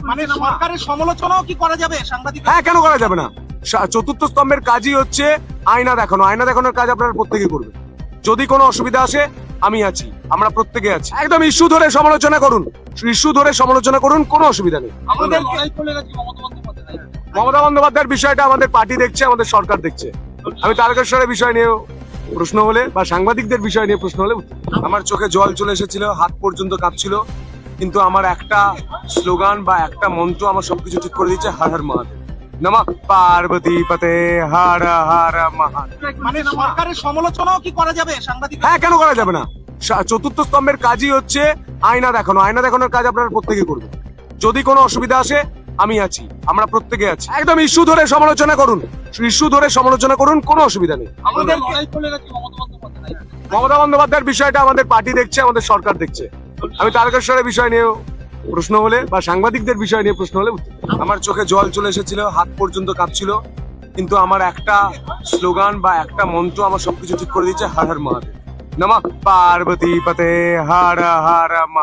মানে সরকারের সমালোচনাও কি করা যাবে সাংবাদিক? হ্যাঁ, কেন করা যাবে না? চতুর্থ স্তম্ভের কাজই হচ্ছে আয়না দেখানো। আয়না দেখানোর কাজ আপনারা প্রত্যেকে করবে। যদি কোনো অসুবিধা আসে আমি আছি, আমরা প্রত্যেকে আছি। একদম ইস্যু ধরে সমালোচনা করুন, ইস্যু ধরে সমালোচনা করুন, কোনো অসুবিধা নেই। আমাদের লড়াই করে রাখি মমতা বন্দ্যোপাধ্যায়। মমতা বন্দ্যোপাধ্যায়ের বিষয়টা আমাদের পার্টি দেখছে, আমাদের সরকার দেখছে। আমি তারকেশ্বরের বিষয় নিয়ে প্রশ্ন হলে বা সাংবাদিকদের বিষয় নিয়ে প্রশ্ন হলে আমার চোখে জল চলে এসেছিল, হাত পর্যন্ত কাঁপছিল, কিন্তু আমার একটা স্লোগান বা একটা মন্ত্র আমার সবকিছু ঠিক করে দিচ্ছে, হর হর মহাদেব, নমঃ পার্বতী পতে হর হর মহাদেব। মানে সরকারের সমালোচনাও কি করা যাবে সাংবাদিক? হ্যাঁ, কেন করা যাবে না? চতুর্থ স্তম্ভের কাজই হচ্ছে আয়না দেখানো। আয়না দেখানোর কাজ আপনারা প্রত্যেকে করবে। যদি কোনো অসুবিধা আসে আমি আছি, আমরা প্রত্যেকে আছি। একদম ইস্যু ধরে সমালোচনা করুন, ইস্যু ধরে সমালোচনা করুন, কোনো অসুবিধা নেই। আমাদের লড়াই করে রাখি মমতা বন্দ্যোপাধ্যায়। মমতা বন্দ্যোপাধ্যায়ের বিষয়টা আমাদের পার্টি দেখছে, আমাদের সরকার দেখছে। আমি তারকেশ্বরের বিষয় নিয়ে প্রশ্ন হলে বা সাংবাদিকদের বিষয় নিয়ে প্রশ্ন হলে আমার চোখে জল চলে এসেছিল, হাত পর্যন্ত কাঁপছিল, কিন্তু আমার একটা স্লোগান বা একটা মন্ত্র আমার সবকিছু ঠিক করে দিচ্ছে, হর হর মহাদেব, নমঃ পার্বতী পতে হর হর মহাদেব।